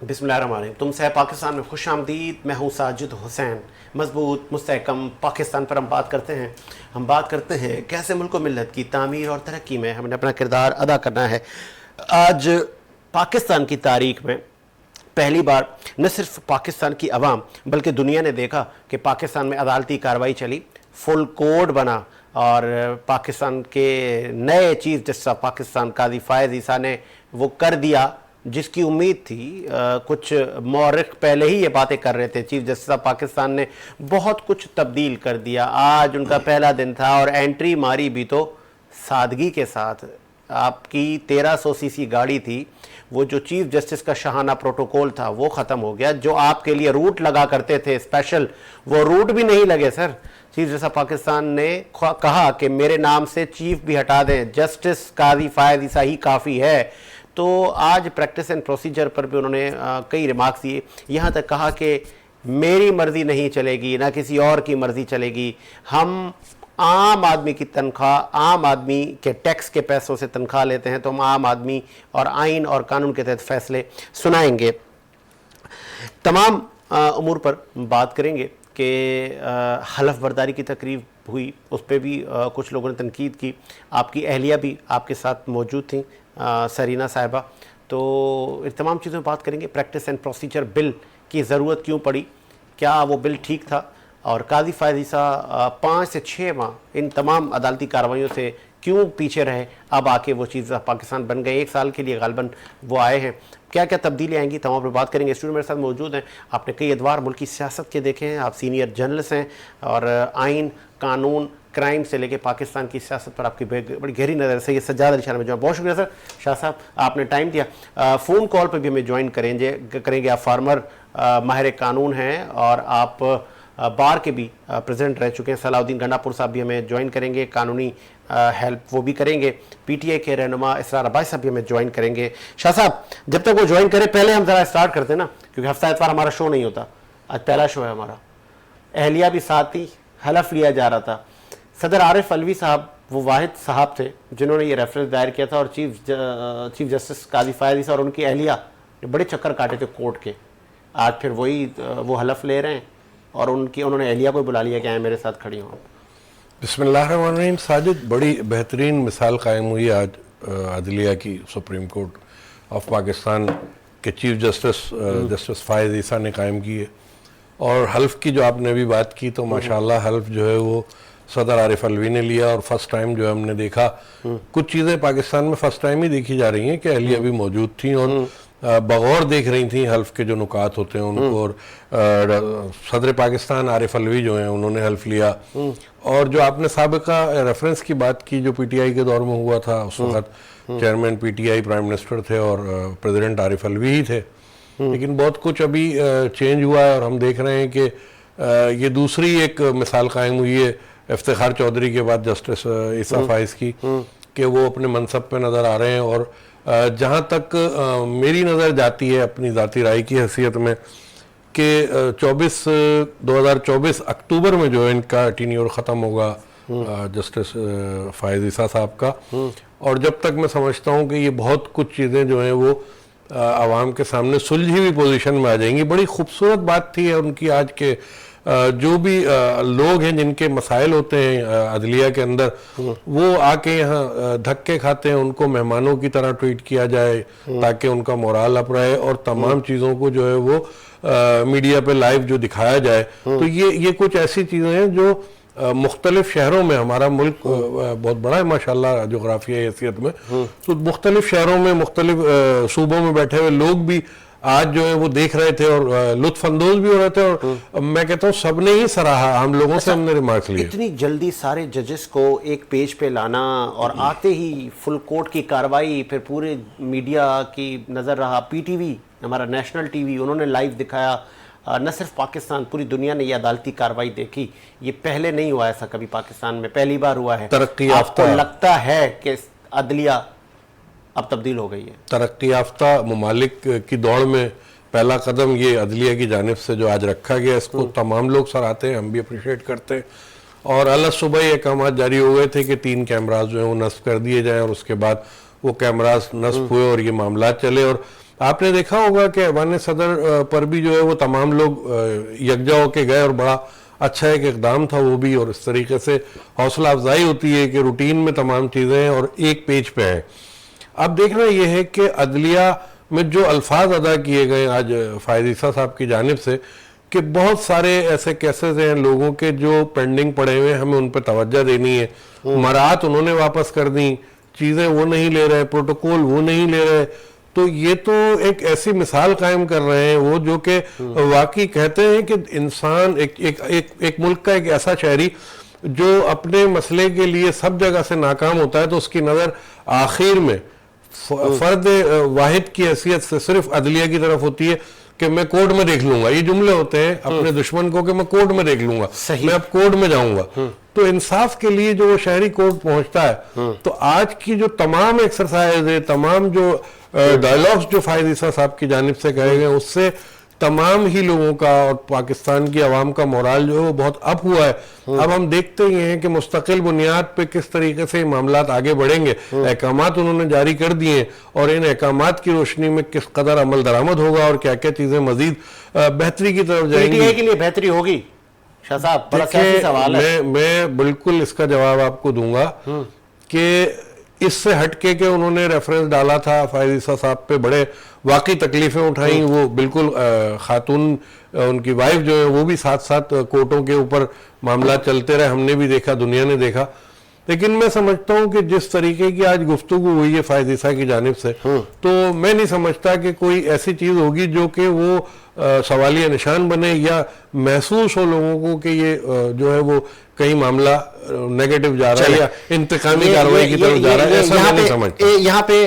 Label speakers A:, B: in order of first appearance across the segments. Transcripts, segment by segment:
A: بسم اللہ الرحمن الرحیم. تم سے پاکستان میں خوش آمدید. میں ہوں ساجد حسین. مضبوط مستحکم پاکستان پر ہم بات کرتے ہیں کیسے ملک و ملت کی تعمیر اور ترقی میں ہم نے اپنا کردار ادا کرنا ہے. آج پاکستان کی تاریخ میں پہلی بار نہ صرف پاکستان کی عوام بلکہ دنیا نے دیکھا کہ پاکستان میں عدالتی کارروائی چلی، فل کوڈ بنا، اور پاکستان کے نئے چیف جسٹس پاکستان قاضی فائز عیسیٰ نے وہ کر دیا جس کی امید تھی. کچھ مورخ پہلے ہی یہ باتیں کر رہے تھے. چیف جسٹس آف پاکستان نے بہت کچھ تبدیل کر دیا. آج ان کا پہلا دن تھا اور انٹری ماری بھی تو سادگی کے ساتھ. آپ کی 1300 سی سی گاڑی تھی، وہ جو چیف جسٹس کا شاہانہ پروٹوکول تھا وہ ختم ہو گیا. جو آپ کے لیے روٹ لگا کرتے تھے اسپیشل، وہ روٹ بھی نہیں لگے سر. چیف جسٹس آف پاکستان نے کہا کہ میرے نام سے چیف بھی ہٹا دیں، جسٹس قاضی فائز عیسیٰ ہی کافی ہے. تو آج پریکٹس اینڈ پروسیجر پر بھی انہوں نے کئی ریمارکس دیے. یہاں تک کہا کہ میری مرضی نہیں چلے گی، نہ کسی اور کی مرضی چلے گی. ہم عام آدمی کی تنخواہ، عام آدمی کے ٹیکس کے پیسوں سے تنخواہ لیتے ہیں، تو ہم عام آدمی اور آئین اور قانون کے تحت فیصلے سنائیں گے. تمام امور پر بات کریں گے کہ حلف برداری کی تقریب ہوئی، اس پہ بھی کچھ لوگوں نے تنقید کی. آپ کی اہلیہ بھی آپ کے ساتھ موجود تھیں، سرینا صاحبہ. تو تمام چیزوں میں بات کریں گے. پریکٹس اینڈ پروسیجر بل کی ضرورت کیوں پڑی، کیا وہ بل ٹھیک تھا، اور قاضی فائز عیسیٰ 5 سے 6 ماہ ان تمام عدالتی کارروائیوں سے کیوں پیچھے رہے، اب آ کے وہ چیز پاکستان بن گئے. 1 سال کے لیے غالباً وہ آئے ہیں. کیا کیا تبدیلی آئیں گی، تمام پر بات کریں گے. اسٹوڈیو میرے ساتھ موجود ہیں. آپ نے کئی ادوار ملکی سیاست کے دیکھے ہیں، آپ سینئر جرنلسٹ ہیں، اور آئین، قانون، کرائم سے لے کے پاکستان کی سیاست پر آپ کی بڑی گہری نظر ہے. یہ سجاد علی شاہ میں بہت شکریہ سر شاہ صاحب، آپ نے ٹائم دیا. فون کال پہ بھی ہمیں جوائن کریں گے. آپ فارمر ماہر قانون ہیں اور آپ بار کے بھی پریزیڈنٹ رہ چکے ہیں. صلاح الدین گنڈا پور صاحب بھی ہمیں جوائن کریں گے، قانونی ہیلپ وہ بھی کریں گے. پی ٹی آئی کے رہنما اسرار عباس صاحب بھی ہمیں جوائن کریں گے. شاہ صاحب جب تک وہ جوائن کریں پہلے ہم ذرا اسٹارٹ کرتے ہیں نا، کیونکہ ہفتہ اتوار ہمارا شو نہیں ہوتا. آج پہلا شو ہے ہمارا. اہلیہ بھی ساتھ تھی، حلف لیا جا رہا تھا. صدر عارف علوی صاحب وہ واحد صاحب تھے جنہوں نے یہ ریفرنس دائر کیا تھا، اور چیف جسٹس قاضی فائز عیسیٰ اور ان کی اہلیہ بڑے چکر کاٹے تھے کورٹ کے. آج پھر وہ حلف لے رہے ہیں، اور انہوں نے اہلیہ کو بلا لیا کہ آئیں میرے ساتھ کھڑی ہوں.
B: بسم اللہ الرحمن الرحیم. ساجد، بڑی بہترین مثال قائم ہوئی آج عدلیہ کی. سپریم کورٹ آف پاکستان کے چیف جسٹس فائز عیسیٰ نے قائم کی ہے. اور حلف کی جو آپ نے بھی بات کی، تو ماشاءاللہ حلف جو ہے وہ صدر عارف علوی نے لیا. اور فرسٹ ٹائم جو ہم نے دیکھا، کچھ چیزیں پاکستان میں فرسٹ ٹائم ہی دیکھی جا رہی ہیں کہ اہلیہ بھی موجود تھیں اور بغور دیکھ رہی تھیں حلف کے جو نکات ہوتے ہیں ان کو. اور صدر پاکستان عارف علوی جو ہیں انہوں نے حلف لیا. اور جو آپ نے سابقہ ریفرنس کی بات کی جو پی ٹی آئی کے دور میں ہوا تھا، اس وقت chairman P T i prime minister تھے اور پریزیڈنٹ عارف علوی ہی تھے. لیکن بہت کچھ ابھی چینج ہوا ہے، اور ہم دیکھ رہے ہیں کہ یہ دوسری ایک مثال قائم ہوئی ہے افتخار چودھری کے بعد جسٹس عیسیٰ فائز کی، کہ وہ اپنے منصب پہ نظر آ رہے ہیں. اور جہاں تک میری نظر جاتی ہے اپنی ذاتی رائے کی حیثیت میں، کہ 2024 اکتوبر میں جو ہے ان کا ٹینیور ختم ہوگا جسٹس فائز عیسیٰ صاحب کا. اور جب تک میں سمجھتا ہوں کہ یہ بہت کچھ چیزیں جو ہیں وہ عوام کے سامنے سلجھی ہوئی پوزیشن میں آ جائیں گی. بڑی خوبصورت بات تھی ان کی آج کے جو بھی لوگ ہیں جن کے مسائل ہوتے ہیں عدلیہ کے اندر، وہ آ کے یہاں دھکے کھاتے ہیں، ان کو مہمانوں کی طرح ٹریٹ کیا جائے تاکہ ان کا مورال اپ رہے، اور تمام چیزوں کو جو ہے وہ میڈیا پہ لائیو جو دکھایا جائے. تو یہ کچھ ایسی چیزیں ہیں جو مختلف شہروں میں، ہمارا ملک بہت بڑا ہے ماشاءاللہ جغرافیائی حیثیت میں، تو مختلف شہروں میں مختلف صوبوں میں بیٹھے ہوئے لوگ بھی آج جو ہے وہ دیکھ رہے تھے اور لطف اندوز بھی ہو رہے تھے. اور میں کہتا ہوں سب نے ہی سراہا، ہم لوگوں سے ہم نے ریمارکس لیے.
A: اتنی جلدی سارے ججز کو ایک پیج پہ لانا، اور آتے ہی فل کورٹ کی کاروائی، پھر پورے میڈیا کی نظر رہا. پی ٹی وی ہمارا نیشنل ٹی وی، انہوں نے لائیو دکھایا. نہ صرف پاکستان، پوری دنیا نے یہ عدالتی کاروائی دیکھی. یہ پہلے نہیں ہوا ایسا کبھی پاکستان میں، پہلی بار ہوا ہے.
B: ترقی یافتہ،
A: آپ کو لگتا ہے کہ عدلیہ اب تبدیل ہو گئی ہے؟
B: ترقی یافتہ ممالک کی دوڑ میں پہلا قدم یہ عدلیہ کی جانب سے جو آج رکھا گیا، اس کو تمام لوگ سراہتے ہیں، ہم بھی اپریشیٹ کرتے ہیں. اور صبح یہ احکامات جاری ہو گئے تھے کہ 3 کیمراز جو ہیں وہ نصب کر دیے جائیں، اور اس کے بعد وہ کیمراز نصب ہوئے اور یہ معاملات چلے. اور آپ نے دیکھا ہوگا کہ ایوان صدر پر بھی جو ہے وہ تمام لوگ یکجا ہو کے گئے اور بڑا اچھا ایک اقدام تھا وہ بھی, اور اس طریقے سے حوصلہ افزائی ہوتی ہے کہ روٹین میں تمام چیزیں ہیں اور ایک پیج پہ ہیں. اب دیکھنا یہ ہے کہ عدلیہ میں جو الفاظ ادا کیے گئے آج فائز عیسیٰ صاحب کی جانب سے, کہ بہت سارے ایسے کیسز ہیں لوگوں کے جو پینڈنگ پڑے ہوئے, ہمیں ان پہ توجہ دینی ہے. مراعات انہوں نے واپس کر دیں, چیزیں وہ نہیں لے رہے, پروٹوکول وہ نہیں لے رہے, تو یہ تو ایک ایسی مثال قائم کر رہے ہیں وہ جو کہ واقعی کہتے ہیں کہ انسان ایک ملک کا ایک ایسا شہری جو اپنے مسئلے کے لیے سب جگہ سے ناکام ہوتا ہے تو اس کی نظر آخر میں فرد واحد کی حیثیت سے صرف عدلیہ کی طرف ہوتی ہے کہ میں کورٹ میں دیکھ لوں گا. یہ جملے ہوتے ہیں اپنے دشمن کو کہ میں کورٹ میں دیکھ لوں گا, میں اب کورٹ میں جاؤں گا. تو انصاف کے لیے جو وہ شہری کورٹ پہنچتا ہے, تو آج کی جو تمام ایکسرسائز ہے, تمام جو ڈائلاگز جو فائز عیسیٰ صاحب کی جانب سے کہے گئے, اس سے تمام ہی لوگوں کا اور پاکستان کی عوام کا مورال جو ہے وہ بہت اپ ہوا ہے. اب ہم دیکھتے ہی ہیں کہ مستقل بنیاد پہ کس طریقے سے معاملات آگے بڑھیں گے. احکامات انہوں نے جاری کر دیے ہیں اور ان احکامات کی روشنی میں کس قدر عمل درآمد ہوگا اور کیا کیا چیزیں مزید بہتری کی طرف جائیں گی.
A: کے لیے بہتری ہوگی شاہ صاحب, بڑا سیاسی سوال ہے.
B: میں بالکل اس کا جواب آپ کو دوں گا کہ اس سے ہٹ کے کہ انہوں نے ریفرنس ڈالا تھا فائز عیسیٰ صاحب پہ, بڑے واقعی تکلیفیں اٹھائیں. وہ بالکل خاتون ان کی وائف جو ہے وہ بھی ساتھ ساتھ کورٹوں کے اوپر معاملات چلتے رہے, ہم نے بھی دیکھا, دنیا نے دیکھا. لیکن میں سمجھتا ہوں کہ جس طریقے کی آج گفتگو ہوئی ہے فائز عیسیٰ کی جانب سے, تو میں نہیں سمجھتا کہ کوئی ایسی چیز ہوگی جو کہ وہ سوالیہ نشان بنے یا محسوس ہو لوگوں کو کہ یہ جو ہے وہ کہیں معاملہ نیگیٹو جا رہا ہے یا انتقامی کارروائی کی طرف جا رہا ہے. ایسا میں نہیں سمجھتا.
A: یہاں پہ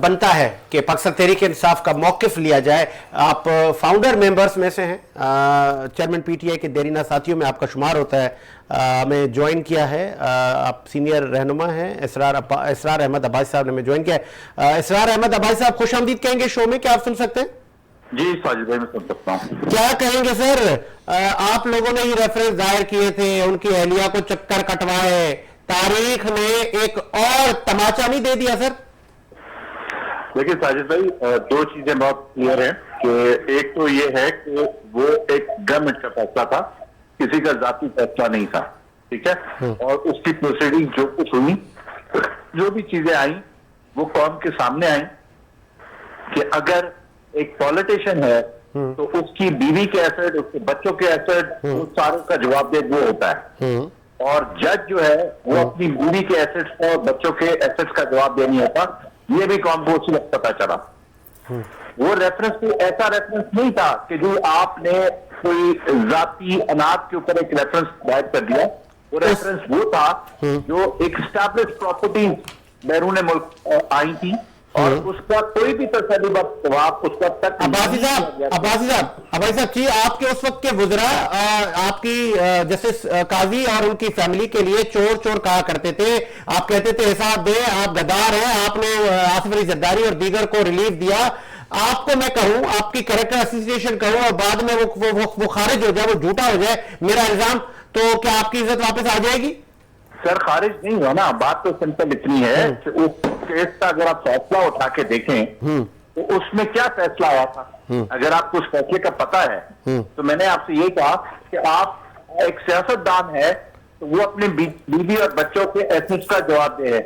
A: بنتا ہے کہ پاکستان تحریک انصاف کا موقف لیا جائے. آپ فاؤنڈر ممبرز میں سے ہیں, چیئرمین پی ٹی آئی کے دیرینہ ساتھیوں میں آپ کا شمار ہوتا ہے. ہمیں جوائن کیا ہے, آپ سینئر رہنما ہیں, اسرار احمد عباسی صاحب نے ہمیں جوائن کیا ہے. اسرار احمد عباسی صاحب خوش آمدید کہیں گے شو میں, کیا آپ سن سکتے ہیں؟
C: جی ساجد بھائی میں سن سکتا ہوں.
A: کیا کہیں گے سر, آپ لوگوں نے ہی ریفرنس ظاہر کیے تھے, ان کی اہلیہ کو چکر کٹوائے, تاریخ نے ایک اور تماچا نہیں دے دیا سر؟
C: دیکھیے ساجد بھائی, دو چیزیں بہت کلیئر ہیں کہ ایک تو یہ ہے کہ وہ ایک گورنمنٹ کا فیصلہ تھا, کسی کا ذاتی فیصلہ نہیں تھا, ٹھیک ہے, اور اس کی پروسیڈنگ جو کچھ ہوئی, جو بھی چیزیں آئیں وہ قوم کے سامنے آئیں کہ اگر ایک پولیٹیشین ہے تو اس کی بیوی کے ایسٹ, اس کے بچوں کے ایسٹ, وہ ساروں کا جواب دے وہ ہوتا ہے. اور جج جو ہے وہ اپنی بیوی کے ایسٹس کا اور بچوں کے ایسٹس کا جواب دے نہیں ہوتا. یہ بھی قوم کو اسی وقت پتا چلا. وہ ریفرنس کوئی ایسا ریفرنس نہیں تھا کہ جو آپ نے کوئی ذاتی اناج کے اوپر ایک ریفرنس دائر کر دیا. وہ ریفرنس وہ تھا جو ایک اسٹیبلش پراپرٹیز بیرون ملک آئی تھی اور اس کا کوئی بھی تسلی بخش جواب اس وقت تک.
A: عباسی صاحب جی, آپ کے اس وقت کے وزراء آپ کی جسٹس قاضی اور ان کی فیملی کے لیے چور چور کہا کرتے تھے. آپ کہتے تھے حساب دیں, آپ غدار ہیں, آپ نے آصف علی زرداری اور دیگر کو ریلیف دیا. آپ کو میں کہوں, آپ کی کریکٹر ایسوسیشن کہوں اور بعد میں وہ خارج ہو جائے, وہ جھوٹا ہو جائے میرا الزام, تو کیا آپ کی عزت واپس آ جائے گی؟
C: سر خارج نہیں ہوا نا, بات تو سمپل اتنی ہے کہ اس کیس کا اگر آپ فیصلہ اٹھا کے دیکھیں تو اس میں کیا فیصلہ ہوا تھا. اگر آپ کو اس فیصلے کا پتا ہے تو میں نے آپ سے یہ کہا کہ آپ ایک سیاست دان ہے تو وہ اپنی بیوی اور بچوں کے ایسٹس کا جواب دے ہے,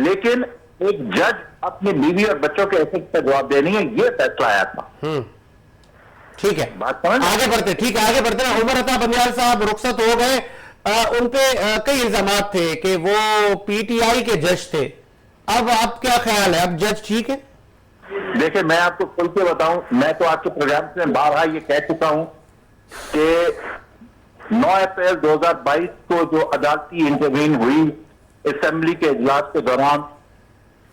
C: لیکن ایک جج اپنی بیوی اور بچوں کے ایسٹس کا جواب دے نہیں ہے. یہ فیصلہ آیا تھا.
A: ٹھیک ہے, آگے بڑھتے, ٹھیک ہے آگے بڑھتے ہیں. عمر عطا بنیال صاحب رخصت ہو گئے, ان پہ کئی الزامات تھے کہ وہ پی ٹی آئی کے جج تھے. اب آپ کیا خیال ہے, اب جج ٹھیک ہے؟
C: دیکھیں میں آپ کو کھل کے بتاؤں, میں تو آپ کے پروگرام سے بارہا یہ کہہ چکا ہوں کہ 9 اپریل 2022 کو جو عدالتی انٹروین ہوئی اسمبلی کے اجلاس کے دوران,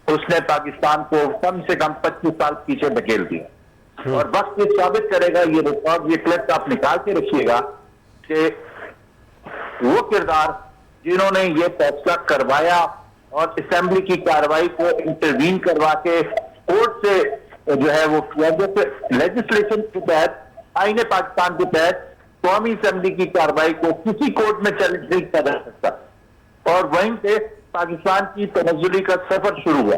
C: اس نے پاکستان کو کم سے کم 25 سال پیچھے دھکیل دیا. اور وقت یہ ثابت کرے گا, یہ ریکارڈ, یہ کلپ آپ نکال کے رکھیے گا کہ وہ کردار جنہوں نے یہ فیصلہ کروایا اور اسمبلی کی کارروائی کو انٹروین کروا کے کورٹ سے جو ہے وہ کیا, جیسے لیجسلیشن کے تحت, آئین پاکستان کے تحت قومی اسمبلی کی کارروائی کو کسی کورٹ میں چیلنج نہیں کیا جا سکتا. اور وہیں سے پاکستان کی تنزلی کا سفر شروع ہوا.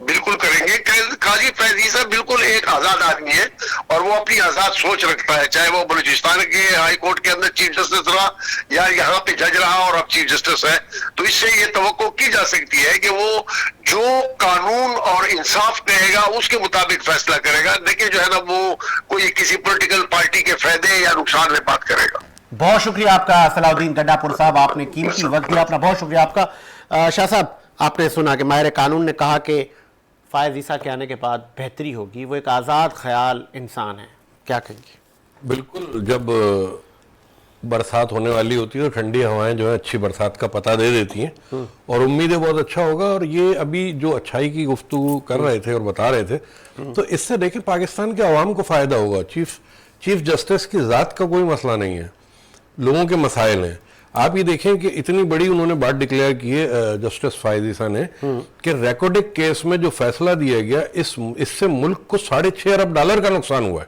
D: بالکل کریں گے. قاضی فیض عیسیٰ بالکل ایک آزاد آدمی ہے اور وہ اپنی آزاد سوچ رکھتا ہے, چاہے وہ بلوچستان کے ہائی کورٹ کے اندر چیف جسٹس رہا یا یہاں پہ جج رہا اور اب چیف جسٹس ہے. تو اس سے یہ توقع کی جا سکتی ہے کہ وہ جو قانون اور انصاف کہے گا اس کے مطابق فیصلہ کرے گا, دیکھیں جو ہے نا وہ کوئی کسی پولیٹیکل پارٹی کے فائدے یا نقصان میں بات کرے گا.
A: بہت شکریہ آپ کا صلاح الدین گڈھا پور صاحب, آپ نے قیمتی وقت دیا, اپنا بہت شکریہ آپ کا. شاہ صاحب, آپ نے سنا کہ ماہر قانون نے کہا کہ فائز عیسیٰ کے آنے کے بعد بہتری ہوگی, وہ ایک آزاد خیال انسان ہے, کیا کہیں گے؟
B: بالکل, جب برسات ہونے والی ہوتی ہے تو ٹھنڈی ہوائیں جو ہے اچھی برسات کا پتہ دے دیتی ہیں اور امید ہے بہت اچھا ہوگا. اور یہ ابھی جو اچھائی کی گفتگو کر رہے تھے اور بتا رہے تھے, تو اس سے دیکھیں پاکستان کے عوام کو فائدہ ہوگا. چیف جسٹس کی ذات کا کوئی مسئلہ نہیں ہے, لوگوں کے مسائل ہیں. آپ یہ دیکھیں کہ اتنی بڑی انہوں نے بات ڈکلیئر کی ہے جسٹس فائز عیسیٰ نے کہ ریکارڈک کیس میں جو فیصلہ دیا گیا اس سے ملک کو $6.5 ارب کا نقصان ہوا ہے.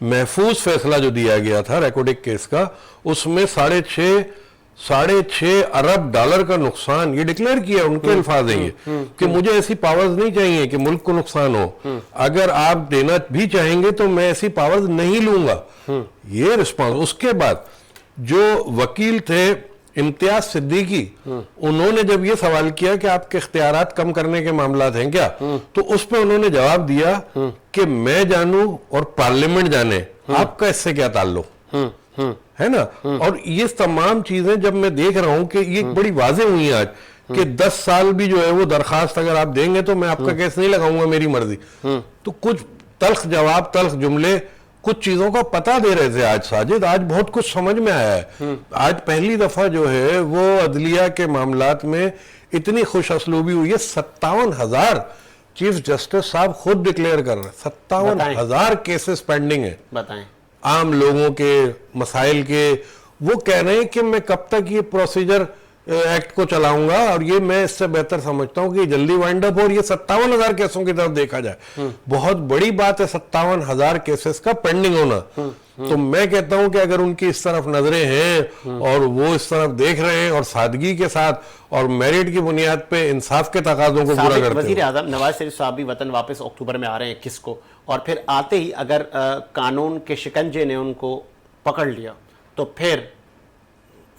B: محفوظ فیصلہ جو دیا گیا تھا ریکارڈک کیس کا, اس میں $6.5 ارب کا نقصان یہ ڈکلیئر کیا. ان کے الفاظ ہیں یہ کہ مجھے ایسی پاورز نہیں چاہیے کہ ملک کو نقصان ہو, اگر آپ دینا بھی چاہیں گے تو میں ایسی پاورز نہیں لوں گا. یہ رسپانس. اس کے بعد جو وکیل تھے امتیاز صدیقی, انہوں نے جب یہ سوال کیا کہ آپ کے اختیارات کم کرنے کے معاملات ہیں کیا, تو اس پہ انہوں نے جواب دیا کہ میں جانوں اور پارلیمنٹ جانے, آپ کا اس سے کیا تعلق ہے نا. اور یہ تمام چیزیں جب میں دیکھ رہا ہوں کہ یہ بڑی واضح ہوئی ہیں آج کہ 10 سال بھی جو ہے وہ درخواست اگر آپ دیں گے تو میں آپ کا کیس نہیں لگاؤں گا, میری مرضی. تو کچھ تلخ جواب, تلخ جملے, کچھ چیزوں کا پتہ دے رہے تھے آج ساجد. آج بہت کچھ سمجھ میں آیا ہے. آج پہلی دفعہ جو ہے وہ عدلیہ کے معاملات میں اتنی خوش اسلوبی ہوئی ہے. 57,000 چیف جسٹس صاحب خود ڈکلیئر کر رہے ہیں, 57,000 کیسز پینڈنگ ہیں
A: بتائیں
B: عام لوگوں کے مسائل کے. وہ کہہ رہے ہیں کہ میں کب تک یہ پروسیجر ایکٹ کو چلاؤں گا, اور یہ میں اس سے بہتر سمجھتا ہوں کہ جلدی وائنڈ اپ اور یہ 57,000 کیسوں کی طرف دیکھا جائے. بہت بڑی بات ہے 57,000 کیسز کا پینڈنگ ہونا. تو میں کہتا ہوں کہ اگر ان کی اس طرف نظریں ہیں اور وہ اس طرف دیکھ رہے ہیں اور سادگی کے ساتھ اور میرٹ کی بنیاد پہ انصاف کے تقاضوں کو پورا کرتے ہیں.
A: وزیر اعظم نواز شریف صاحب بھی وطن واپس اکتوبر میں آ رہے ہیں 21 کو, اور پھر آتے ہی اگر قانون کے شکنجے نے ان کو پکڑ لیا تو پھر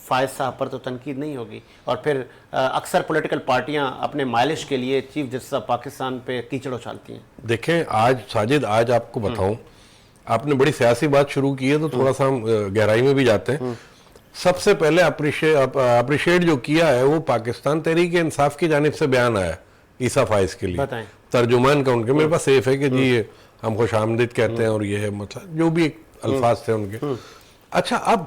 A: فائز صاحب پر تو تنقید نہیں ہوگی, اور پھر اکثر پولیٹیکل پارٹیاں اپنے مائلش کے لیے چیف جسٹس آف پاکستان پہ کیچڑ اچھالتی ہیں. دیکھیں
B: آج ساجد, آج آپ کو بتاؤں, آپ نے بڑی سیاسی بات شروع کی ہے تو تھوڑا سا ہم گہرائی میں بھی جاتے ہیں. سب سے پہلے اپریشیٹ جو کیا ہے وہ پاکستان تحریک انصاف کی جانب سے بیان آیا عیسیٰ فائز کے لیے, ترجمان کا ان کے, میرے پاس سیف ہے کہ جی ہم خوش آمدید کہتے ہیں اور یہ ہے مطلب جو بھی الفاظ تھے ان کے. اچھا, اب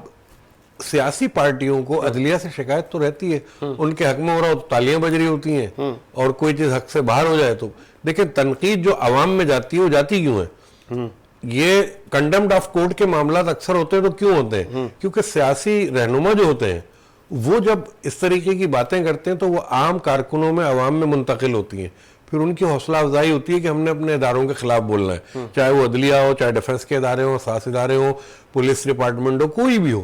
B: سیاسی پارٹیوں کو عدلیہ سے شکایت تو رہتی ہے, ان کے حق میں ہو رہا ہو تو تالیاں بج رہی ہوتی ہیں, اور کوئی چیز حق سے باہر ہو جائے تو دیکھیں تنقید جو عوام میں جاتی ہے وہ جاتی کیوں ہے. یہ کنڈمڈ آف کورٹ کے معاملات اکثر ہوتے ہیں تو کیوں ہوتے ہیں, کیونکہ سیاسی رہنما جو ہوتے ہیں وہ جب اس طریقے کی باتیں کرتے ہیں تو وہ عام کارکنوں میں, عوام میں منتقل ہوتی ہیں. پھر ان کی حوصلہ افزائی ہوتی ہے کہ ہم نے اپنے اداروں کے خلاف بولنا ہے, چاہے وہ عدلیہ ہو, چاہے ڈیفنس کے ادارے ہوں, ساس ادارے ہوں, پولیس ڈپارٹمنٹ ہو, کوئی بھی ہو.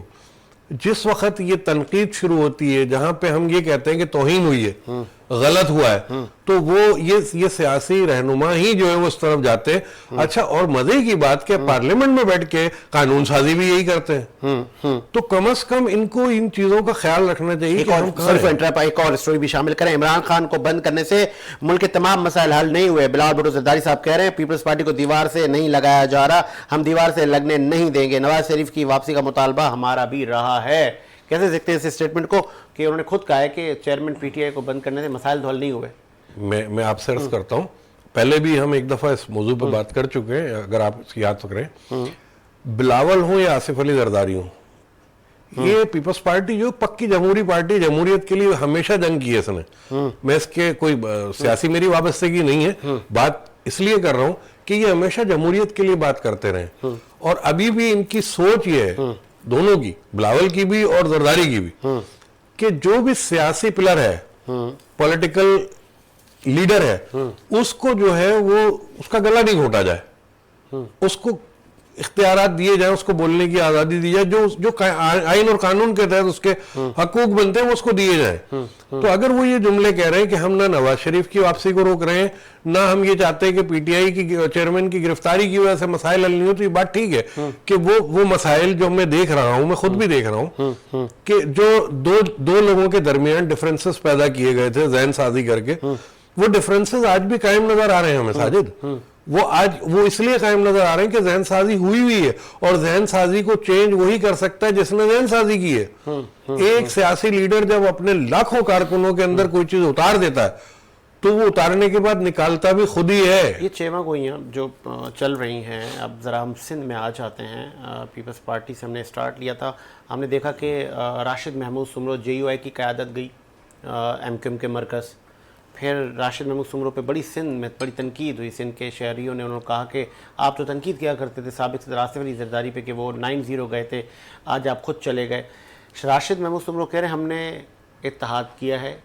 B: جس وقت یہ تنقید شروع ہوتی ہے جہاں پہ ہم یہ کہتے ہیں کہ توہین ہوئی ہے, غلط ہوا ہے, تو وہ یہ سیاسی رہنما ہی جو ہے وہ اس طرف جاتے ہیں. اچھا, اور مزے کی بات کہ پارلیمنٹ میں بیٹھ کے قانون سازی بھی یہی کرتے ہیں, تو کم از کم ان کو ان چیزوں کا خیال رکھنا چاہیے.
A: ایک اور سٹوری بھی شامل کریں. عمران خان کو بند کرنے سے ملک کے تمام مسائل حل نہیں ہوئے. بلال بھٹو زرداری صاحب کہہ رہے ہیں پیپلز پارٹی کو دیوار سے نہیں لگایا جا رہا, ہم دیوار سے لگنے نہیں دیں گے. نواز شریف کی واپسی کا مطالبہ ہمارا بھی رہا ہے. کیسے دیکھتے ہیں اس اسٹیٹمنٹ کو کہ انہوں نے خود کہا ہے کہ چیئرمین پی ٹی آئی کو بند کرنے سے مسائل تو حل نہیں ہوئے.
B: میں آپ سے عرض کرتا ہوں, پہلے بھی ہم ایک دفعہ اس موضوع پہ بات کر چکے ہیں, اگر آپ اس کی یاد کریں. بلاول ہوں یا آصف علی زرداری ہوں, یہ پیپلز پارٹی جو پکی جمہوری پارٹی, جمہوریت کے لیے ہمیشہ جنگ کی ہے اس نے. میں اس کے کوئی سیاسی میری وابستگی نہیں ہے, بات اس لیے کر رہا ہوں کہ یہ ہمیشہ جمہوریت کے لیے بات کرتے رہے, اور ابھی بھی ان کی سوچ یہ ہے, دونوں کی, بلاول کی بھی اور زرداری کی بھی, کہ جو بھی سیاسی پلر ہے, پولیٹیکل لیڈر ہے, اس کو جو ہے وہ اس کا گلا نہیں گھونٹا جائے, اس کو اختیارات دیے جائیں, اس کو بولنے کی آزادی دی جائے, جو آئین اور قانون کے تحت اس کے حقوق بنتے ہیں وہ اس کو دیے جائیں. تو اگر وہ یہ جملے کہہ رہے ہیں کہ ہم نہ نواز شریف کی واپسی کو روک رہے ہیں, نہ ہم یہ چاہتے ہیں کہ پی ٹی آئی کی چیئرمین کی گرفتاری کی وجہ سے مسائل حل نہیں ہو, تو یہ بات ٹھیک ہے کہ وہ مسائل جو میں دیکھ رہا ہوں, میں خود بھی دیکھ رہا ہوں کہ جو دو لوگوں کے درمیان ڈفرینسز پیدا کیے گئے تھے ذہن سازی کر کے, وہ ڈفرینسز آج بھی قائم نظر آ رہے ہیں ہمیں ساجد. وہ اس لیے قائم نظر آ رہے ہیں کہ ذہن سازی ہوئی ہے, اور ذہن سازی کو چینج وہی کر سکتا ہے جس نے ذہن سازی کی ہے. ایک سیاسی لیڈر جب اپنے لاکھوں کارکنوں کے اندر کوئی چیز اتار دیتا ہے تو وہ اتارنے کے بعد نکالتا بھی خود ہی ہے.
A: یہ چیما گوئیاں جو چل رہی ہیں, اب ذرا ہم سندھ میں آ جاتے ہیں. پیپلز پارٹی سے ہم نے اسٹارٹ لیا تھا, ہم نے دیکھا کہ راشد محمود سمرو JUI کی قیادت گئی MQM کے مرکز. پھر راشد محمود سمرو پہ سندھ میں بڑی تنقید ہوئی. سندھ کے شہریوں نے انہوں نے کہا کہ آپ تو تنقید کیا کرتے تھے سابق صدر آصف علی زرداری پہ کہ وہ 9-0 گئے تھے, آج آپ خود چلے گئے. راشد محمود سمرو کہہ رہے ہیں ہم نے اتحاد کیا ہے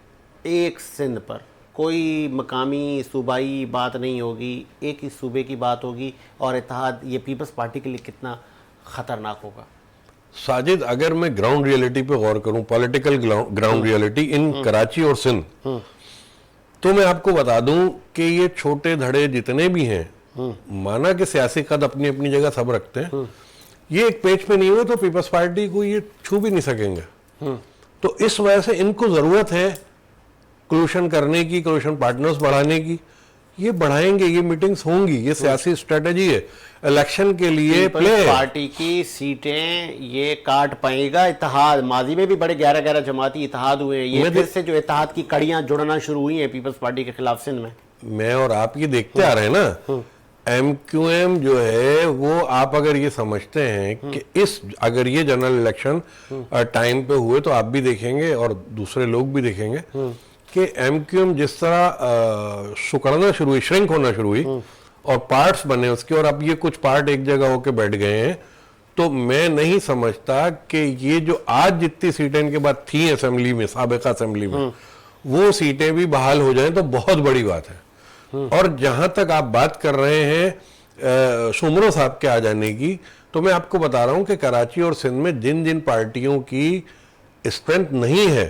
A: ایک سندھ پر, کوئی مقامی صوبائی بات نہیں ہوگی, ایک ہی صوبے کی بات ہوگی, اور اتحاد یہ پیپلز پارٹی کے لیے کتنا خطرناک ہوگا.
B: ساجد اگر میں گراؤنڈ ریئلٹی پہ غور کروں, پولیٹیکل گراؤنڈ ریئلٹی ان کراچی اور سندھ, تو میں آپ کو بتا دوں کہ یہ چھوٹے دھڑے جتنے بھی ہیں, مانا کہ سیاسی قد اپنی اپنی جگہ سب رکھتے ہیں, یہ ایک پیج پہ نہیں ہوئے تو پیپلز پارٹی کو یہ چھو بھی نہیں سکیں گے. تو اس وجہ سے ان کو ضرورت ہے کلوشن کرنے کی, کلوشن پارٹنرز بڑھانے کی. یہ بڑھائیں گے, یہ میٹنگز ہوں گی, یہ سیاسی اسٹریٹجی ہے الیکشن کے لیے.
A: پارٹی کی سیٹیں یہ کاٹ پائے گا اتحاد. ماضی میں بھی بڑے 11 جماعتی اتحاد ہوئے ہیں, یہ پھر سے جو اتحاد کی کڑیاں جڑنا شروع ہوئی ہیں پیپلز پارٹی کے خلاف سندھ میں.
B: میں اور آپ یہ دیکھتے آ رہے ہیں نا, MQM جو ہے وہ, آپ اگر یہ سمجھتے ہیں کہ اگر یہ جنرل الیکشن ٹائم پہ ہوئے تو آپ بھی دیکھیں گے اور دوسرے لوگ بھی دیکھیں گے کہ MQM جس طرح سکڑنا شروع ہوئی, شرنک ہونا شروع ہوئی اور پارٹس بنے اس کے, اور اب یہ کچھ پارٹ ایک جگہ ہو کے بیٹھ گئے ہیں, تو میں نہیں سمجھتا کہ یہ جو آج جتنی سیٹیں ان کے بعد تھیں اسمبلی میں, سابقہ اسمبلی میں, وہ سیٹیں بھی بحال ہو جائیں تو بہت بڑی بات ہے. اور جہاں تک آپ بات کر رہے ہیں سمرو صاحب کے آ جانے کی, تو میں آپ کو بتا رہا ہوں کہ کراچی اور سندھ میں جن پارٹیوں کی اسٹرینتھ نہیں ہے,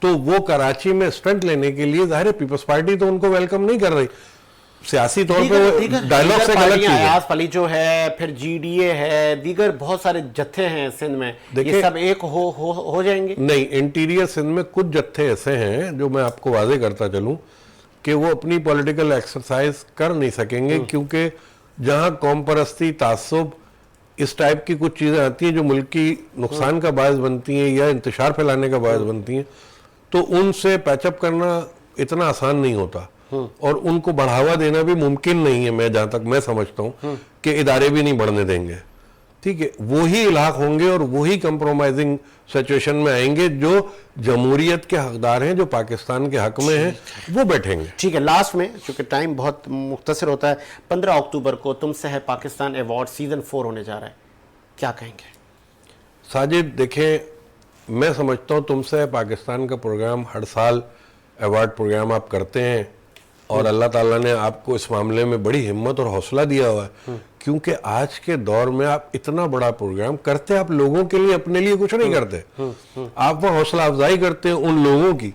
B: تو وہ کراچی میں اسٹرینتھ لینے کے لیے ظاہر ہے پیپلز پارٹی تو ان کو ویلکم نہیں کر رہی. سیاسی طور پہ ڈائلاگ سے غلط چیز ہے.
A: ایاز پلی جو ہے, پھر GDA ہے, دیگر بہت سارے جتھے ہیں سندھ میں, یہ سب ایک ہو جائیں گے.
B: نہیں, انٹیریئر سندھ میں کچھ جتھے ایسے ہیں جو میں آپ کو واضح کرتا چلوں کہ وہ اپنی پولیٹیکل ایکسرسائز کر نہیں سکیں گے, کیونکہ جہاں قوم پرستی, تعصب, اس ٹائپ کی کچھ چیزیں آتی ہیں جو ملکی نقصان کا باعث بنتی ہیں یا انتشار پھیلانے کا باعث بنتی ہیں, تو ان سے پیچ اپ کرنا اتنا آسان نہیں ہوتا, اور ان کو بڑھاوا دینا بھی ممکن نہیں ہے. میں جہاں تک میں سمجھتا ہوں کہ ادارے بھی نہیں بڑھنے دیں گے. ٹھیک ہے, وہی الحاق ہوں گے اور وہی کمپرومائزنگ سچویشن میں آئیں گے جو جمہوریت کے حقدار ہیں, جو پاکستان کے حق میں ہیں, وہ بیٹھیں گے.
A: ٹھیک ہے, لاسٹ میں چونکہ ٹائم بہت مختصر ہوتا ہے, 15 اکتوبر کو تم سے ہے پاکستان ایوارڈ سیزن 4 ہونے جا رہا ہے, کیا کہیں گے؟
B: ساجد دیکھیں, میں سمجھتا ہوں تم سے پاکستان کا پروگرام ہر سال ایوارڈ پروگرام آپ کرتے ہیں, اور اللہ تعالیٰ نے آپ کو اس معاملے میں بڑی ہمت اور حوصلہ دیا ہوا ہے, کیونکہ آج کے دور میں آپ اتنا بڑا پروگرام کرتے, آپ لوگوں کے لیے, اپنے لیے کچھ نہیں کرتے. آپ وہ حوصلہ افزائی کرتے ہیں ان لوگوں کی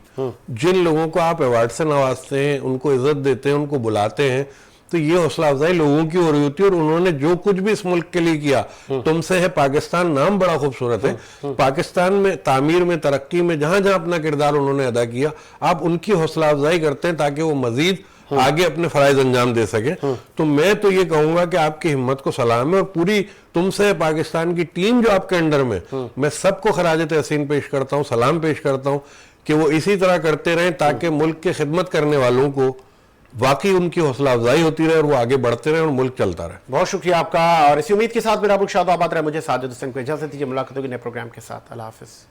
B: جن لوگوں کو آپ ایوارڈ سے نوازتے ہیں, ان کو عزت دیتے ہیں, ان کو بلاتے ہیں, تو یہ حوصلہ افزائی لوگوں کی ہو رہی ہوتی ہے. اور انہوں نے جو کچھ بھی اس ملک کے لیے کیا, تم سے ہے پاکستان نام بڑا خوبصورت ہے, پاکستان میں تعمیر میں, ترقی میں جہاں جہاں اپنا کردار انہوں نے ادا کیا, آپ ان کی حوصلہ افزائی کرتے ہیں تاکہ وہ مزید آگے اپنے فرائض انجام دے سکیں. تو میں تو یہ کہوں گا کہ آپ کی ہمت کو سلام ہے, اور پوری تم سے پاکستان کی ٹیم جو آپ کے انڈر میں سب کو خراج تحسین پیش کرتا ہوں, سلام پیش کرتا ہوں کہ وہ اسی طرح کرتے رہیں تاکہ ملک کے خدمت کرنے والوں کو واقعی ان کی حوصلہ افزائی ہوتی رہے اور وہ آگے بڑھتے رہے اور ملک چلتا رہے.
A: بہت شکریہ آپ کا, اور اسی امید کے ساتھ میرا ملک شاد و آباد رہے. مجھے ساجد حسین کو اجازت دیجیے, ملاقات ہوگی نئے پروگرام کے ساتھ. اللہ حافظ.